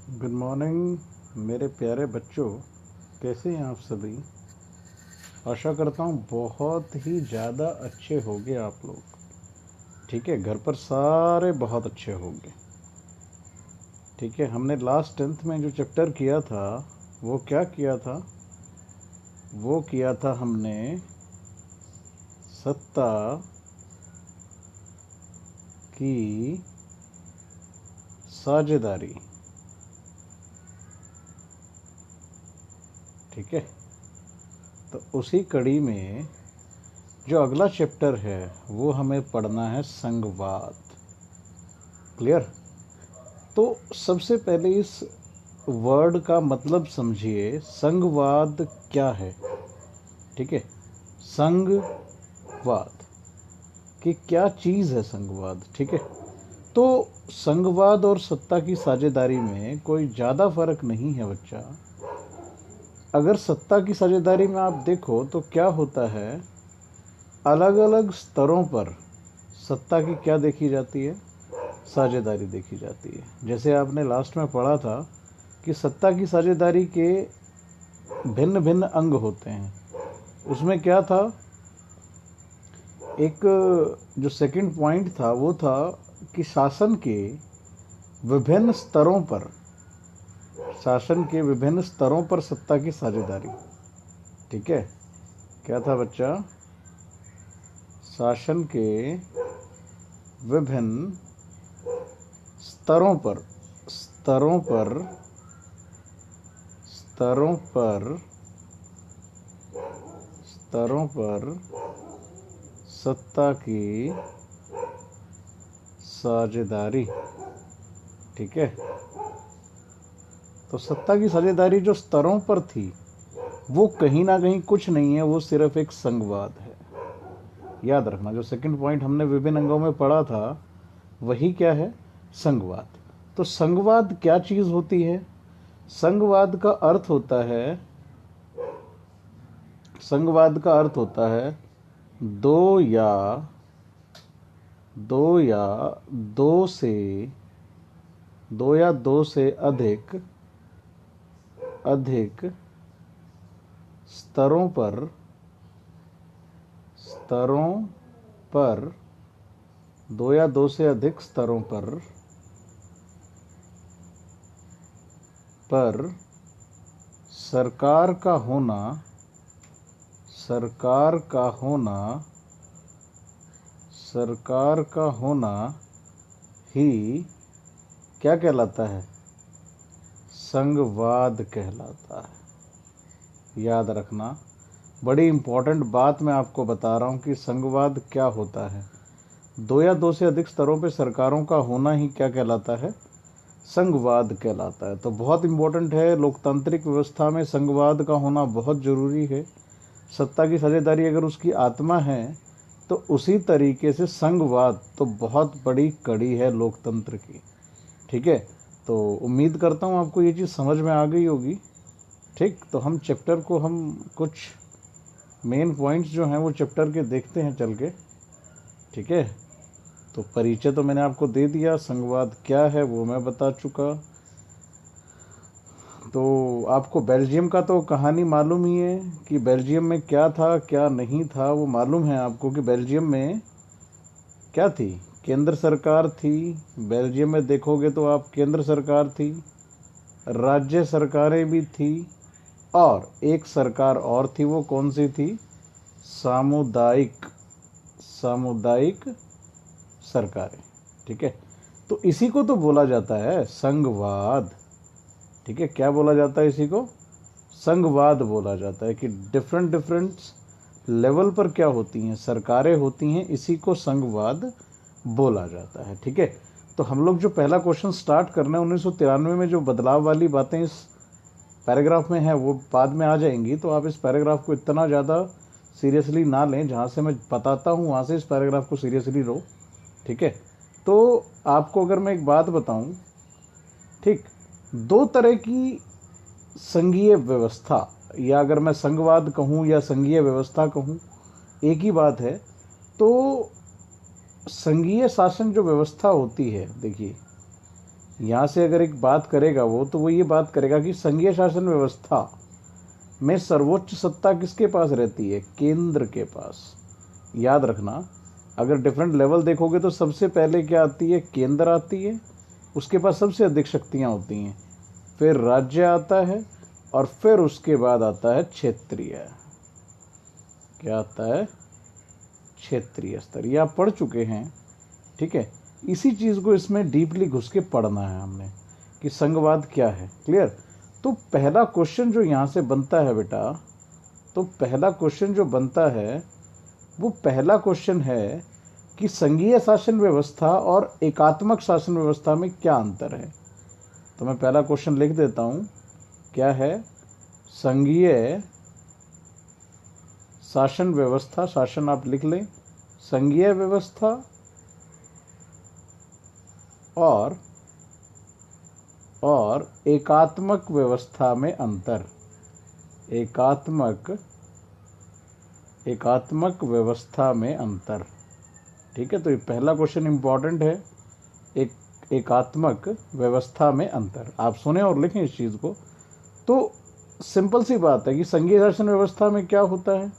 Good morning मेरे प्यारे बच्चों। कैसे हैं आप सभी? आशा करता हूँ बहुत ही ज़्यादा अच्छे होंगे आप लोग। ठीक है, घर पर सारे बहुत अच्छे होंगे। ठीक है, हमने लास्ट 10th में जो चैप्टर किया था वो क्या किया था? वो किया था हमने सत्ता की साझेदारी। ठीक है, तो उसी कड़ी में जो अगला चैप्टर है वो हमें पढ़ना है संघवाद। क्लियर? तो सबसे पहले इस वर्ड का मतलब समझिए, संघवाद क्या है। ठीक है, संघवाद कि क्या चीज़ है संघवाद। ठीक है, तो संघवाद और सत्ता की साझेदारी में कोई ज़्यादा फर्क नहीं है बच्चा। अगर सत्ता की साझेदारी में आप देखो तो क्या होता है, अलग अलग स्तरों पर सत्ता की क्या देखी जाती है, साझेदारी देखी जाती है। जैसे आपने लास्ट में पढ़ा था कि सत्ता की साझेदारी के भिन्न भिन्न अंग होते हैं। उसमें क्या था, एक जो सेकंड पॉइंट था वो था कि शासन के विभिन्न स्तरों पर, शासन के विभिन्न स्तरों पर सत्ता की साझेदारी। ठीक है, क्या था बच्चा? शासन के विभिन्न स्तरों पर स्तरों पर स्तरों पर स्तरों पर सत्ता की साझेदारी। ठीक है, तो सत्ता की साझेदारी जो स्तरों पर थी वो कहीं ना कहीं कुछ नहीं है, वो सिर्फ एक संघवाद है। याद रखना, जो सेकंड पॉइंट हमने विभिन्न अंगों में पढ़ा था वही क्या है, संघवाद। तो संघवाद क्या चीज होती है? संघवाद का अर्थ होता है, संघवाद का अर्थ होता है दो या दो से अधिक स्तरों पर दो या दो से अधिक स्तरों पर सरकार का होना ही क्या कहलाता है, संघवाद कहलाता है। याद रखना, बड़ी इंपॉर्टेंट बात मैं आपको बता रहा हूं कि संघवाद क्या होता है। दो या दो से अधिक स्तरों पर सरकारों का होना ही क्या कहलाता है, संघवाद कहलाता है। तो बहुत इंपॉर्टेंट है, लोकतांत्रिक व्यवस्था में संघवाद का होना बहुत जरूरी है। सत्ता की साझेदारी अगर उसकी आत्मा है तो उसी तरीके से संघवाद तो बहुत बड़ी कड़ी है लोकतंत्र की। ठीक है, तो उम्मीद करता हूँ आपको ये चीज़ समझ में आ गई होगी। ठीक, तो हम चैप्टर को, हम कुछ मेन पॉइंट्स जो हैं वो चैप्टर के देखते हैं चल के। ठीक है, तो परिचय तो मैंने आपको दे दिया, संघवाद क्या है वो मैं बता चुका। तो आपको बेल्जियम का तो कहानी मालूम ही है कि बेल्जियम में क्या था क्या नहीं था, वो मालूम है आपको कि बेल्जियम में क्या थी, केंद्र सरकार थी। बेल्जियम में देखोगे तो आप केंद्र सरकार थी, राज्य सरकारें भी थी, और एक सरकार और थी। वो कौन सी थी? सामुदायिक सरकारें। ठीक है, तो इसी को तो बोला जाता है संघवाद। ठीक है, क्या बोला जाता है इसी को? संघवाद बोला जाता है कि डिफरेंट लेवल पर क्या होती हैं, सरकारें होती हैं, इसी को संघवाद बोला जाता है। ठीक है, तो हम लोग जो पहला क्वेश्चन स्टार्ट करना है, 1993 में जो बदलाव वाली बातें इस पैराग्राफ में है वो बाद में आ जाएंगी, तो आप इस पैराग्राफ को इतना ज़्यादा सीरियसली ना लें। जहाँ से मैं बताता हूँ वहाँ से इस पैराग्राफ को सीरियसली लो। ठीक है, तो आपको अगर मैं एक बात बताऊँ, ठीक, दो तरह की संघीय व्यवस्था, या अगर मैं संघवाद कहूँ या संघीय व्यवस्था कहूँ एक ही बात है। तो संघीय शासन जो व्यवस्था होती है, देखिए यहाँ से अगर एक बात करेगा वो, तो वो ये बात करेगा कि संघीय शासन व्यवस्था में सर्वोच्च सत्ता किसके पास रहती है? केंद्र के पास। याद रखना, अगर डिफरेंट लेवल देखोगे तो सबसे पहले क्या आती है? केंद्र आती है, उसके पास सबसे अधिक शक्तियाँ होती हैं, फिर राज्य आता है, और फिर उसके बाद आता है क्षेत्रीय। क्या आता है? क्षेत्रीय स्तर। ये आप पढ़ चुके हैं, ठीक है। इसी चीज़ को इसमें डीपली घुस के पढ़ना है हमने कि संघवाद क्या है। क्लियर? तो पहला क्वेश्चन जो यहाँ से बनता है बेटा, तो पहला क्वेश्चन जो बनता है वो पहला क्वेश्चन है कि संघीय शासन व्यवस्था और एकात्मक शासन व्यवस्था में क्या अंतर है। तो मैं पहला क्वेश्चन लिख देता हूँ, क्या है? संघीय शासन व्यवस्था, शासन आप लिख लें, संघीय व्यवस्था और एकात्मक व्यवस्था में अंतर। एकात्मक व्यवस्था में अंतर, ठीक है। तो ये पहला क्वेश्चन इंपॉर्टेंट है, एकात्मक व्यवस्था में अंतर। आप सुने और लिखें इस चीज़ को। तो सिंपल सी बात है कि संघीय शासन व्यवस्था में क्या होता है?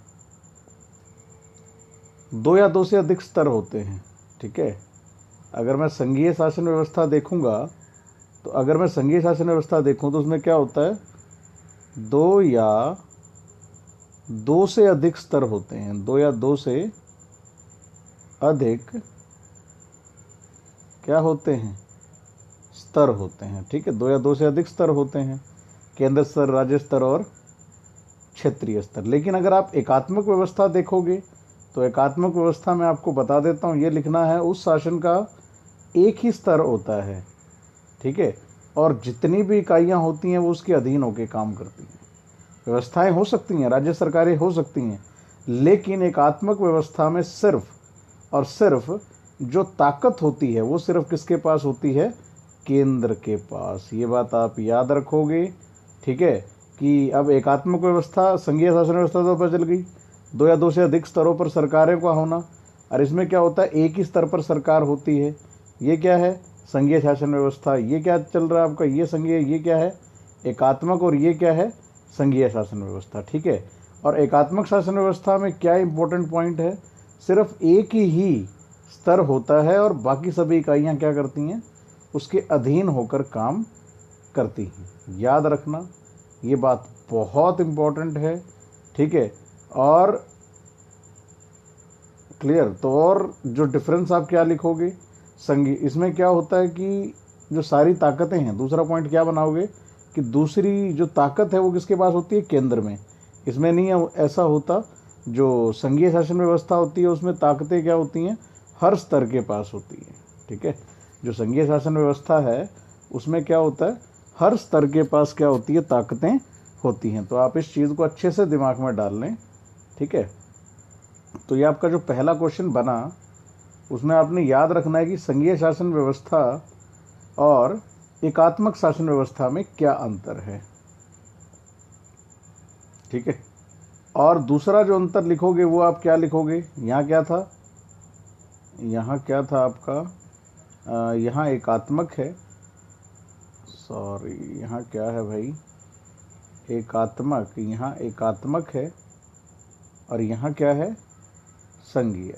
2 या 2 से अधिक स्तर होते हैं, ठीक है। अगर मैं संघीय शासन व्यवस्था देखूंगा, तो अगर मैं संघीय शासन व्यवस्था देखूं तो उसमें क्या होता है? 2 या 2 से अधिक स्तर होते हैं, 2 या 2 से अधिक क्या होते हैं? स्तर होते हैं, ठीक है। 2 या 2 से अधिक स्तर होते हैं, केंद्र स्तर, राज्य स्तर और क्षेत्रीय स्तर। लेकिन अगर आप एकात्मक व्यवस्था देखोगे तो एकात्मक व्यवस्था में आपको बता देता हूँ, ये लिखना है, उस शासन का एक ही स्तर होता है, ठीक है। और जितनी भी इकाइयाँ होती हैं वो उसके अधीन होकर काम करती हैं। व्यवस्थाएं हो सकती हैं, राज्य सरकारें हो सकती हैं, लेकिन एकात्मक व्यवस्था में सिर्फ और सिर्फ जो ताकत होती है वो सिर्फ किसके पास होती है? केंद्र के पास। ये बात आप याद रखोगे, ठीक है। कि अब एकात्मक व्यवस्था, संघीय शासन व्यवस्था तो पता चल गई, 2 या 2 से अधिक स्तरों पर सरकारों का होना। और इसमें क्या होता है? एक ही स्तर पर सरकार होती है। ये क्या है? संघीय शासन व्यवस्था। ये क्या चल रहा है आपका? ये संघीय, ये क्या है? एकात्मक। और ये क्या है? संघीय शासन व्यवस्था, ठीक है। और एकात्मक शासन व्यवस्था में क्या इंपॉर्टेंट पॉइंट है? सिर्फ एक ही स्तर होता है और बाकी सभी इकाइयाँ क्या करती हैं? उसके अधीन होकर काम करती हैं। याद रखना, ये बात बहुत इंपॉर्टेंट है, ठीक है। और क्लियर? तो और जो डिफरेंस आप क्या लिखोगे? संघीय, इसमें क्या होता है कि जो सारी ताकतें हैं, दूसरा पॉइंट क्या बनाओगे कि दूसरी जो ताकत है वो किसके पास होती है? केंद्र में। इसमें नहीं है ऐसा होता। जो संघीय शासन व्यवस्था होती है उसमें ताकतें क्या होती हैं? हर स्तर के पास होती है, ठीक है। जो संघीय शासन व्यवस्था है उसमें क्या होता है? हर स्तर के पास क्या होती है? ताकतें होती हैं। तो आप इस चीज़ को अच्छे से दिमाग में डाल लें, ठीक है। तो ये आपका जो पहला क्वेश्चन बना, उसमें आपने याद रखना है कि संघीय शासन व्यवस्था और एकात्मक शासन व्यवस्था में क्या अंतर है, ठीक है। और दूसरा जो अंतर लिखोगे वो आप क्या लिखोगे? यहाँ क्या था? यहाँ क्या था आपका? यहाँ एकात्मक है, सॉरी, यहाँ क्या है भाई? एकात्मक। यहाँ एकात्मक है और यहाँ क्या है? संघीय।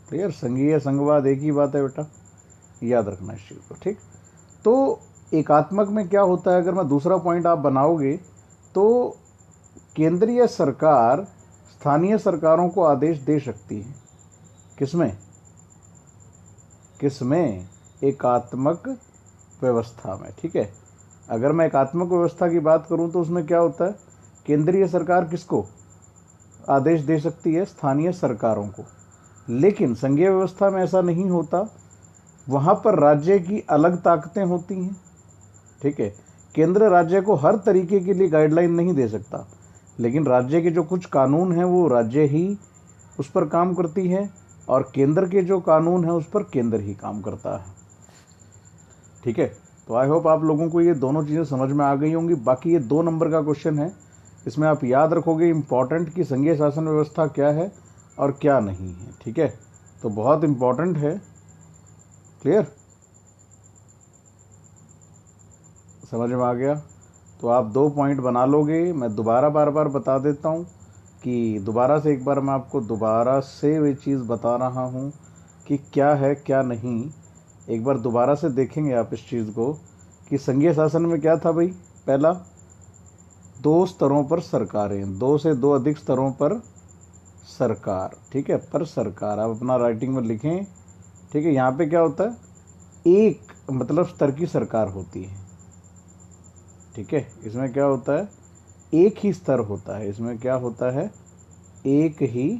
क्लियर? संघीय संघवाद एक ही बात है बेटा, याद रखना इस चीज़ को, ठीक। तो एकात्मक में क्या होता है? अगर मैं दूसरा पॉइंट आप बनाओगे तो केंद्रीय सरकार स्थानीय सरकारों को आदेश दे सकती है। किसमें? किसमें? एकात्मक व्यवस्था में, ठीक है। अगर मैं एकात्मक व्यवस्था की बात करूं तो उसमें क्या होता है? केंद्रीय सरकार किसको आदेश दे सकती है? स्थानीय सरकारों को। लेकिन संघीय व्यवस्था में ऐसा नहीं होता, वहाँ पर राज्य की अलग ताकतें होती हैं, ठीक है। केंद्र राज्य को हर तरीके के लिए गाइडलाइन नहीं दे सकता, लेकिन राज्य के जो कुछ कानून हैं वो राज्य ही उस पर काम करती है और केंद्र के जो कानून हैं उस पर केंद्र ही काम करता है, ठीक है। तो आई होप आप लोगों को ये दोनों चीज़ें समझ में आ गई होंगी। बाकी ये 2 नंबर का क्वेश्चन है, इसमें आप याद रखोगे इम्पॉर्टेंट कि संघीय शासन व्यवस्था क्या है और क्या नहीं है, ठीक है। तो बहुत इम्पॉर्टेंट है। क्लियर? समझ में आ गया? तो आप 2 पॉइंट बना लोगे। मैं दोबारा बार बार बता देता हूँ कि दोबारा से एक बार मैं आपको दोबारा से वे चीज़ बता रहा हूँ कि क्या है क्या नहीं। एक बार दोबारा से देखेंगे आप इस चीज़ को कि संघीय शासन में क्या था भाई। पहला, 2 स्तरों पर सरकारें, 2 से 2 अधिक स्तरों पर सरकार, ठीक है, पर सरकार। आप अपना राइटिंग में लिखें, ठीक है। यहाँ पे क्या होता है, एक मतलब स्तर की सरकार होती है, ठीक है। इसमें क्या होता है, एक ही स्तर होता है। इसमें क्या होता है, एक ही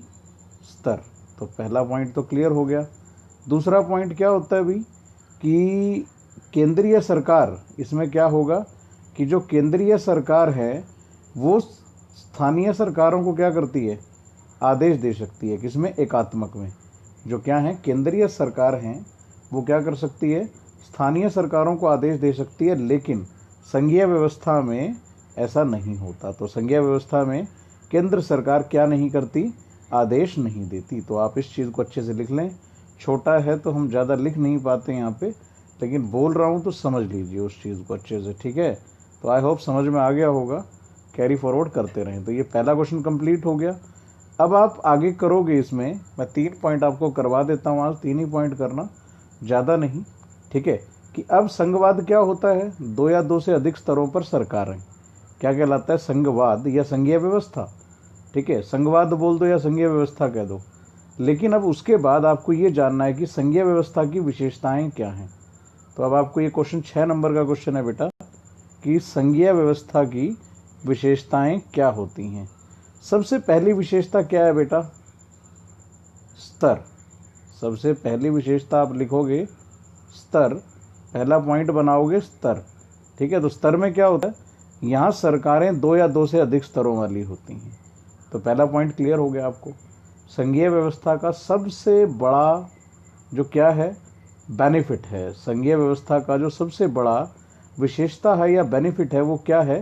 स्तर। तो पहला पॉइंट तो क्लियर हो गया। दूसरा पॉइंट क्या होता है भाई कि केंद्रीय सरकार, इसमें क्या होगा कि जो केंद्रीय सरकार है वो स्थानीय सरकारों को क्या करती है, आदेश दे सकती है। किसमें, एकात्मक में। जो क्या है, केंद्रीय सरकार हैं वो क्या कर सकती है, स्थानीय सरकारों को आदेश दे सकती है। लेकिन संघीय व्यवस्था में ऐसा नहीं होता। तो संघीय व्यवस्था में केंद्र सरकार क्या नहीं करती, आदेश नहीं देती। तो आप इस चीज़ को अच्छे से लिख लें। छोटा है तो हम ज़्यादा लिख नहीं पाते यहाँ पे, लेकिन बोल रहा हूँ तो समझ लीजिए उस चीज़ को अच्छे से, ठीक है। तो आई होप समझ में आ गया होगा। कैरी फॉरवर्ड करते रहें। तो ये पहला क्वेश्चन कंप्लीट हो गया। अब आप आगे करोगे इसमें, मैं 3 पॉइंट आपको करवा देता हूँ आज, 3 ही पॉइंट करना, ज़्यादा नहीं, ठीक है। कि अब संघवाद क्या होता है, 2 या 2 से अधिक स्तरों पर सरकारें, क्या कहलाता है, संघवाद या संघीय व्यवस्था, ठीक है। संघवाद बोल दो या संघीय व्यवस्था कह दो। लेकिन अब उसके बाद आपको ये जानना है कि संघीय व्यवस्था की विशेषताएं क्या हैं। तो अब आपको ये क्वेश्चन 6 नंबर का क्वेश्चन है बेटा कि संघीय व्यवस्था की विशेषताएं क्या होती हैं। सबसे पहली विशेषता क्या है बेटा, स्तर। सबसे पहली विशेषता आप लिखोगे स्तर, पहला पॉइंट बनाओगे स्तर, ठीक है। तो स्तर में क्या होता है, यहाँ सरकारें 2 या 2 से अधिक स्तरों वाली होती हैं। तो पहला पॉइंट क्लियर हो गया आपको। संघीय व्यवस्था का सबसे बड़ा जो क्या है, बेनिफिट है, संघीय व्यवस्था का जो सबसे बड़ा विशेषता है या बेनिफिट है वो क्या है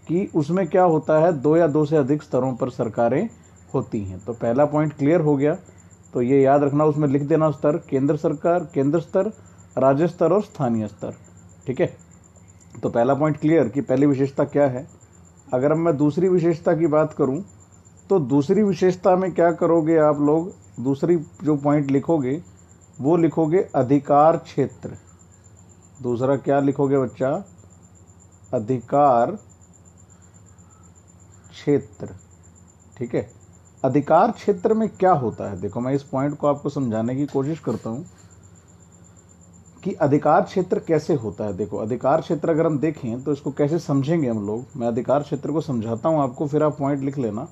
कि उसमें क्या होता है, 2 या 2 से अधिक स्तरों पर सरकारें होती हैं। तो पहला पॉइंट क्लियर हो गया। तो ये याद रखना, उसमें लिख देना स्तर, केंद्र सरकार, केंद्र स्तर, राज्य स्तर और स्थानीय स्तर, ठीक है। तो पहला पॉइंट क्लियर कि पहली विशेषता क्या है। अगर मैं दूसरी विशेषता की बात करूं तो दूसरी विशेषता में क्या करोगे आप लोग, दूसरी जो पॉइंट लिखोगे वो लिखोगे अधिकार क्षेत्र। दूसरा क्या लिखोगे बच्चा, अधिकार क्षेत्र, ठीक है। अधिकार क्षेत्र में क्या होता है, देखो मैं इस पॉइंट को आपको समझाने की कोशिश करता हूं कि अधिकार क्षेत्र कैसे होता है। देखो अधिकार क्षेत्र अगर हम देखें तो इसको कैसे समझेंगे हम लोग, मैं अधिकार क्षेत्र को समझाता हूं आपको, फिर आप पॉइंट लिख लेना,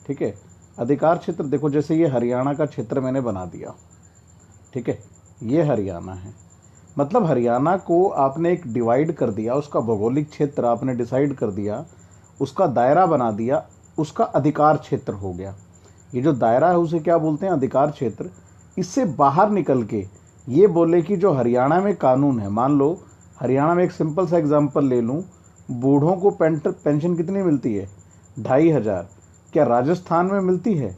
ठीक है। अधिकार क्षेत्र देखो, जैसे ये हरियाणा का क्षेत्र मैंने बना दिया, ठीक है, ये हरियाणा है, मतलब हरियाणा को आपने एक डिवाइड कर दिया, उसका भौगोलिक क्षेत्र आपने डिसाइड कर दिया, उसका दायरा बना दिया, उसका अधिकार क्षेत्र हो गया। ये जो दायरा है उसे क्या बोलते हैं, अधिकार क्षेत्र। इससे बाहर निकल के ये बोले कि जो हरियाणा में कानून है, मान लो हरियाणा में एक सिंपल सा एग्जांपल ले लूँ, बूढ़ों को पेंशन कितनी मिलती है, 2500। क्या राजस्थान में मिलती है,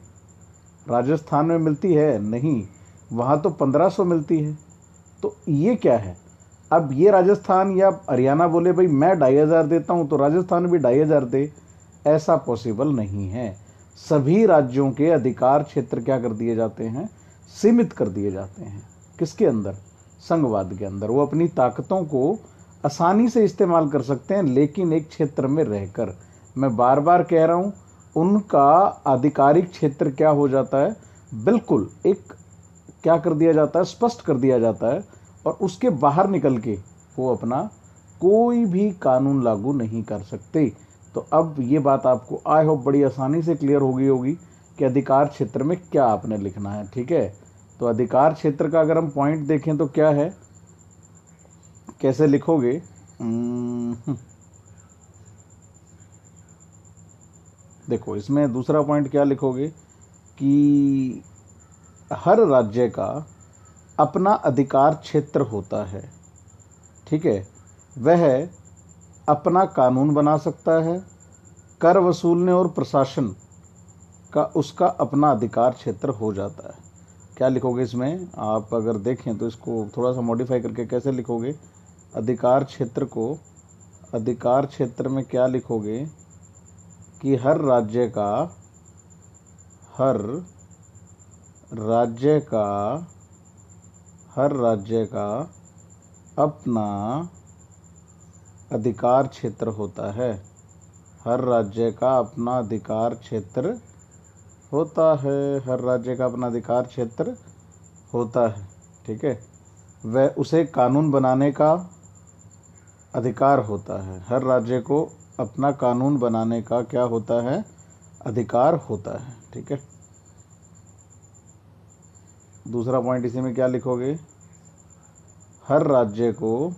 राजस्थान में मिलती है, नहीं, वहाँ तो 1500 मिलती है। तो ये क्या है, अब ये राजस्थान या हरियाणा बोले भाई मैं 2500 देता हूँ तो राजस्थान भी 2500 दे, ऐसा पॉसिबल नहीं है। सभी राज्यों के अधिकार क्षेत्र क्या कर दिए जाते हैं, सीमित कर दिए जाते हैं। किसके अंदर, संघवाद के अंदर। वो अपनी ताकतों को आसानी से इस्तेमाल कर सकते हैं, लेकिन एक क्षेत्र में रहकर। मैं बार बार कह रहा हूँ, उनका आधिकारिक क्षेत्र क्या हो जाता है, बिल्कुल एक क्या कर दिया जाता है, स्पष्ट कर दिया जाता है, और उसके बाहर निकल के वो अपना कोई भी कानून लागू नहीं कर सकते। तो अब ये बात आपको आई होप बड़ी आसानी से क्लियर हो गई होगी कि अधिकार क्षेत्र में क्या आपने लिखना है, ठीक है। तो अधिकार क्षेत्र का अगर हम पॉइंट देखें तो क्या है, कैसे लिखोगे, देखो इसमें दूसरा पॉइंट क्या लिखोगे कि हर राज्य का अपना अधिकार क्षेत्र होता है, ठीक है। वह अपना कानून बना सकता है, कर वसूलने और प्रशासन का उसका अपना अधिकार क्षेत्र हो जाता है। क्या लिखोगे इसमें, आप अगर देखें तो इसको थोड़ा सा मॉडिफाई करके कैसे लिखोगे, अधिकार क्षेत्र को अधिकार क्षेत्र में क्या लिखोगे कि हर राज्य का अपना अधिकार क्षेत्र होता है। हर राज्य का अपना अधिकार क्षेत्र होता है। हर राज्य का अपना अधिकार क्षेत्र होता है। ठीक है, वह उसे कानून बनाने का अधिकार होता है। हर राज्य को अपना कानून बनाने का क्या होता है? अधिकार होता है। ठीक है, दूसरा पॉइंट इसी में क्या लिखोगे? हर राज्य को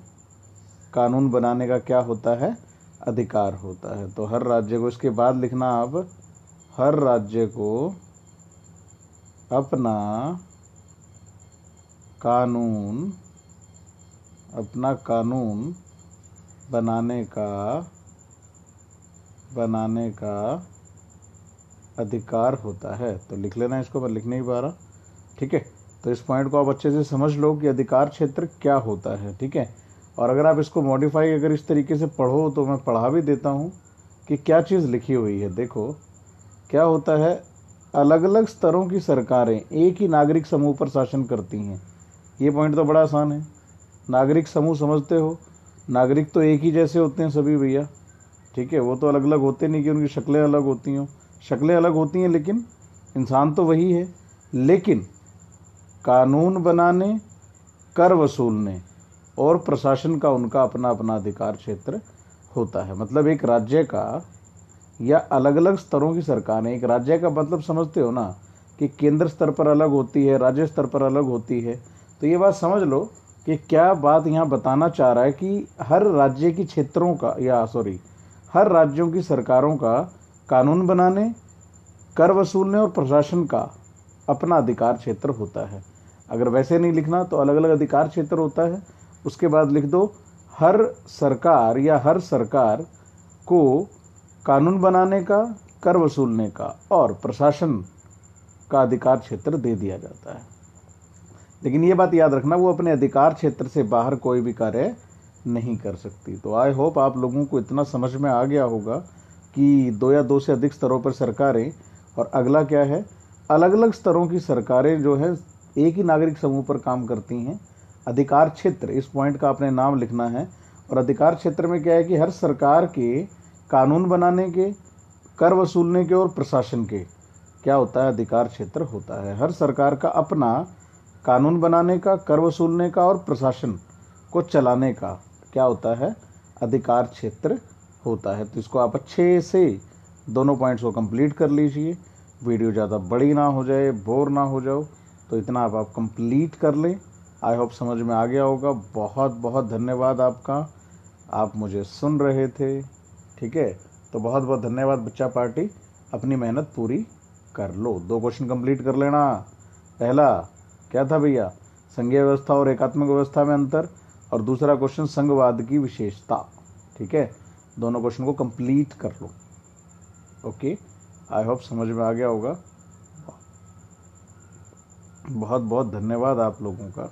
कानून बनाने का क्या होता है? अधिकार होता है। तो हर राज्य को, इसके बाद लिखना अब, हर राज्य को अपना कानून बनाने का अधिकार होता है। तो लिख लेना इसको, पर लिख नहीं पा रहा। ठीक है, तो इस पॉइंट को आप अच्छे से समझ लो कि अधिकार क्षेत्र क्या होता है। ठीक है, और अगर आप इसको मॉडिफाई अगर इस तरीके से पढ़ो तो मैं पढ़ा भी देता हूँ कि क्या चीज़ लिखी हुई है। देखो क्या होता है, अलग अलग स्तरों की सरकारें एक ही नागरिक समूह पर शासन करती हैं। ये पॉइंट तो बड़ा आसान है। नागरिक समूह समझते हो, नागरिक तो एक ही जैसे होते हैं सभी भैया। ठीक है, वो तो अलग अलग होते नहीं कि उनकी शक्लें अलग होती हों। शक्लें अलग होती हैं लेकिन इंसान तो वही है। लेकिन कानून बनाने, कर वसूलने और प्रशासन का उनका अपना अपना अधिकार क्षेत्र होता है। मतलब एक राज्य का या अलग अलग स्तरों की सरकारें, एक राज्य का मतलब समझते हो ना कि केंद्र स्तर पर अलग होती है, राज्य स्तर पर अलग होती है। तो ये बात समझ लो कि क्या बात यहाँ बताना चाह रहा है कि हर राज्य की क्षेत्रों का हर राज्यों की सरकारों का कानून बनाने, कर वसूलने और प्रशासन का अपना अधिकार क्षेत्र होता है। अगर वैसे नहीं लिखना तो अलग अलग अधिकार क्षेत्र होता है। उसके बाद लिख दो, हर सरकार या हर सरकार को कानून बनाने का, कर वसूलने का और प्रशासन का अधिकार क्षेत्र दे दिया जाता है। लेकिन ये बात याद रखना, वो अपने अधिकार क्षेत्र से बाहर कोई भी कार्य नहीं कर सकती। तो आई होप आप लोगों को इतना समझ में आ गया होगा कि 2 या 2 से अधिक स्तरों पर सरकारें, और अगला क्या है, अलग अलग स्तरों की सरकारें जो है एक ही नागरिक समूह पर काम करती हैं। अधिकार क्षेत्र, इस पॉइंट का आपने नाम लिखना है। और अधिकार क्षेत्र में क्या है कि हर सरकार के कानून बनाने के, कर वसूलने के और प्रशासन के क्या होता है? अधिकार क्षेत्र होता है। हर सरकार का अपना कानून बनाने का, कर वसूलने का और प्रशासन को चलाने का क्या होता है? अधिकार क्षेत्र होता है। तो इसको आप अच्छे से दोनों पॉइंट्स को कंप्लीट कर लीजिए। वीडियो ज़्यादा बड़ी ना हो जाए, बोर ना हो जाओ, तो इतना आप कंप्लीट कर लें। आई होप समझ में आ गया होगा। बहुत बहुत धन्यवाद आपका, आप मुझे सुन रहे थे। ठीक है, तो बहुत बहुत धन्यवाद बच्चा पार्टी। अपनी मेहनत पूरी कर लो। 2 क्वेश्चन कंप्लीट कर लेना। पहला क्या था भैया? संघीय व्यवस्था और एकात्मक व्यवस्था में अंतर, और दूसरा क्वेश्चन संघवाद की विशेषता। ठीक है, दोनों क्वेश्चन को कंप्लीट कर लो। ओके, आई होप समझ में आ गया होगा। बहुत बहुत धन्यवाद आप लोगों का।